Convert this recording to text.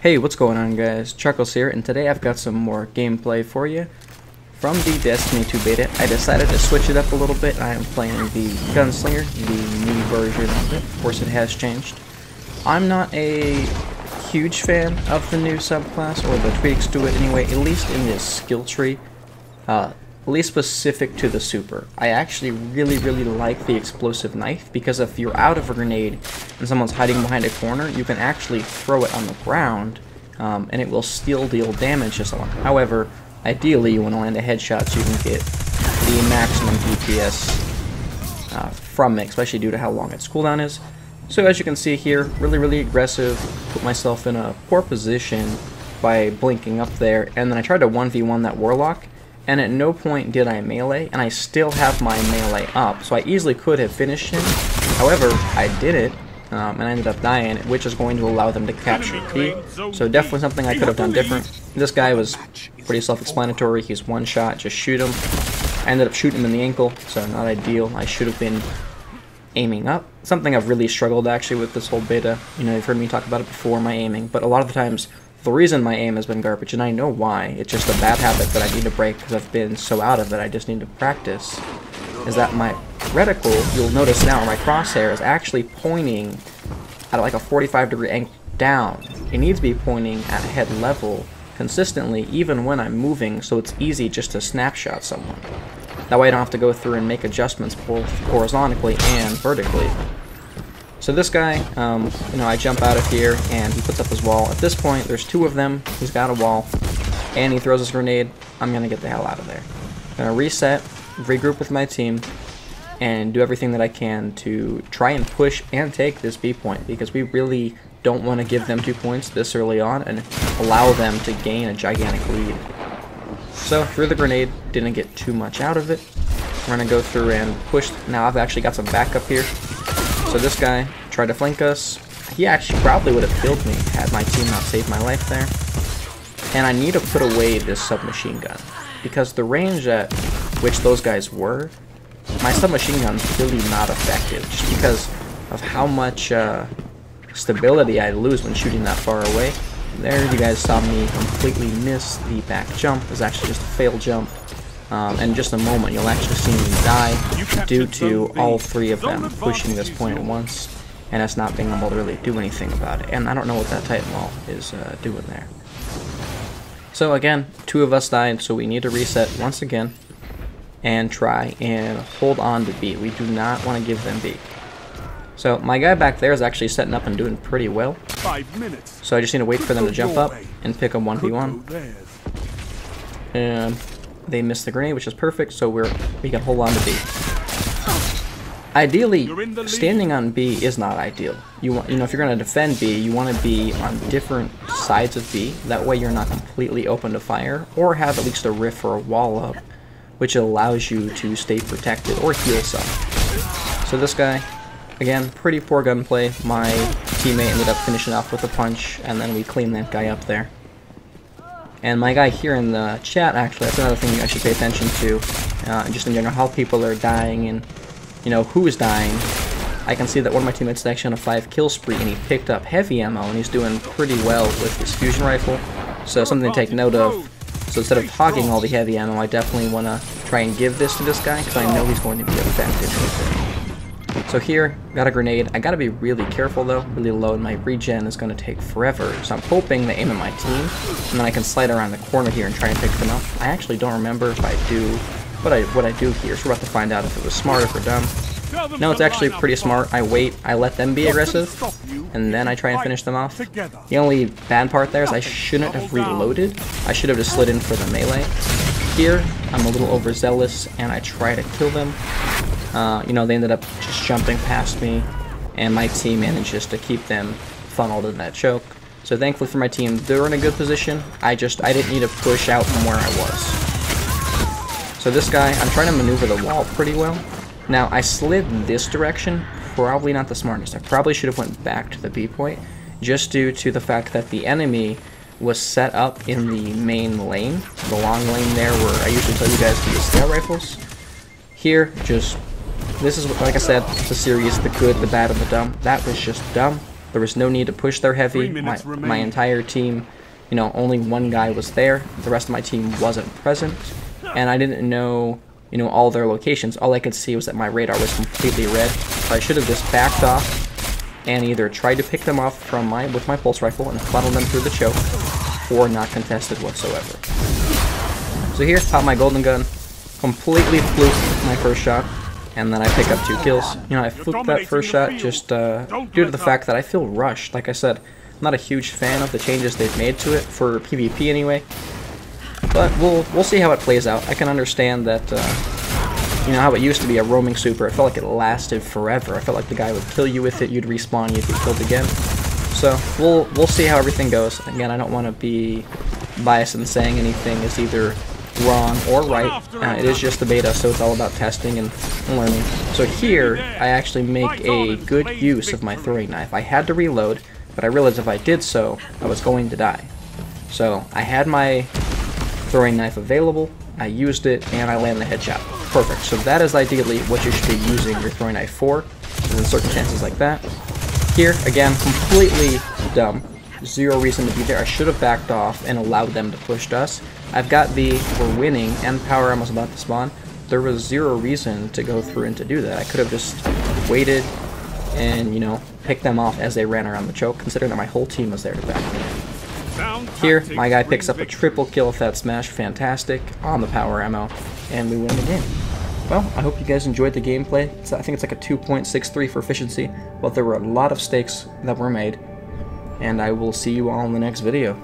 Hey, what's going on guys? Chuckles here, and today I've got some more gameplay for you. From the Destiny 2 beta, I decided to switch it up a little bit. I am playing the Gunslinger, the new version of it. Of course it has changed. I'm not a huge fan of the new subclass, or the tweaks to it anyway, at least in this skill tree. At least specific to the super. I actually really like the explosive knife, because if you're out of a grenade and someone's hiding behind a corner, you can actually throw it on the ground and it will still deal damage to someone. However, ideally you want to land a headshot so you can get the maximum DPS from it, especially due to how long its cooldown is. So as you can see here, really aggressive, put myself in a poor position by blinking up there, and then I tried to 1v1 that warlock. And at no point did I melee, and I still have my melee up, so I easily could have finished him. However, I didn't, and I ended up dying, which is going to allow them to capture P. So definitely something I could have done different. This guy was pretty self-explanatory. He's one shot, just shoot him. I ended up shooting him in the ankle, so not ideal. I should have been aiming up. Something I've really struggled actually with this whole beta. You know, you've heard me talk about it before, my aiming, but a lot of the times the reason my aim has been garbage, and I know why, it's just a bad habit that I need to break because I've been so out of it, I just need to practice, is that my reticle, you'll notice now, my crosshair is actually pointing at like a 45-degree angle down. It needs to be pointing at head level consistently, even when I'm moving, so it's easy just to snapshot someone. That way I don't have to go through and make adjustments both horizontally and vertically. So this guy, you know, I jump out of here, and he puts up his wall. At this point, there's two of them. He's got a wall, and he throws his grenade. I'm going to get the hell out of there. I'm going to reset, regroup with my team, and do everything that I can to try and push and take this B point, because we really don't want to give them 2 points this early on and allow them to gain a gigantic lead. So, threw the grenade, didn't get too much out of it. We're going to go through and push. Now I've actually got some backup here. So this guy tried to flank us. He actually probably would have killed me had my team not saved my life there. And I need to put away this submachine gun, because the range at which those guys were, my submachine gun's really not effective, just because of how much stability I lose when shooting that far away. There you guys saw me completely miss the back jump. It was actually just a failed jump. And in just a moment, you'll actually see me die due to all three of them pushing this point at once, and us not being able to really do anything about it. And I don't know what that Titan wall is doing there. So again, two of us died, so we need to reset once again and try and hold on to B. We do not want to give them B. So my guy back there is actually setting up and doing pretty well. 5 minutes. So I just need to wait for them to jump up and pick a 1v1. And they missed the grenade, which is perfect, so we can hold on to B. Ideally, standing on B is not ideal. You know, if you're going to defend B, you want to be on different sides of B. That way you're not completely open to fire, or have at least a rift or a wall up, which allows you to stay protected or heal some. So this guy, again, pretty poor gunplay. My teammate ended up finishing off with a punch, and then we cleaned that guy up there. And my guy here in the chat, actually, that's another thing you guys should pay attention to, just in general, how people are dying and, you know, who is dying. I can see that one of my teammates is actually on a 5-kill spree, and he picked up heavy ammo, and he's doing pretty well with his fusion rifle, so something to take note of. So instead of hogging all the heavy ammo, I definitely want to try and give this to this guy, because I know he's going to be effective with it. So here, got a grenade. I gotta be really careful though, really low, and my regen is gonna take forever. So I'm hoping they aim at my team, and then I can slide around the corner here and try and pick them up. I actually don't remember if I do what I do here, so we're about to find out if it was smart or dumb. No, it's actually pretty smart. I wait, I let them be aggressive, and then I try and finish them off. The only bad part there is I shouldn't have reloaded. I should have just slid in for the melee. Here, I'm a little overzealous, and I try to kill them. You know, they ended up just jumping past me, and my team manages to keep them funneled in that choke. So thankfully for my team, they're in a good position. I didn't need to push out from where I was. So this guy, I'm trying to maneuver the wall pretty well. Now, I slid this direction, probably not the smartest. I probably should have went back to the B point, just due to the fact that the enemy was set up in the main lane, the long lane there where I usually tell you guys to use scout rifles. Here, just, this is, like I said, the series, the good, the bad, and the dumb. That was just dumb. There was no need to push their heavy. My entire team, you know, only one guy was there. The rest of my team wasn't present, and I didn't know, you know, all their locations. All I could see was that my radar was completely red. So I should have just backed off and either tried to pick them off from with my pulse rifle and funnel them through the choke, or not contested whatsoever. So here, pop my golden gun, completely fluke my first shot, and then I pick up 2 kills. You know, I fluked that first shot just due to the fact that I feel rushed. Like I said, I'm not a huge fan of the changes they've made to it, for PvP anyway. But we'll see how it plays out. I can understand that, you know, how it used to be a roaming super. It felt like it lasted forever. I felt like the guy would kill you with it, you'd respawn, you'd get killed again. So we'll see how everything goes. Again, I don't want to be biased in saying anything is either wrong or right. It is just the beta, so it's all about testing and learning. So here, I actually make a good use of my throwing knife. I had to reload, but I realized if I did so, I was going to die. So I had my throwing knife available, I used it, and I landed the headshot. Perfect. So that is ideally what you should be using your throwing knife for, in circumstances like that. Here, again, completely dumb. Zero reason to be there. I should have backed off and allowed them to push us. I've got the we're winning and power armor's about to spawn. There was zero reason to go through and to do that. I could have just waited and, you know, picked them off as they ran around the choke, considering that my whole team was there to back me. Here, my guy picks up a triple kill with that smash, fantastic, on the power ammo, and we win the game. Well, I hope you guys enjoyed the gameplay. I think it's like a 2.63 for efficiency, but there were a lot of stakes that were made, and I will see you all in the next video.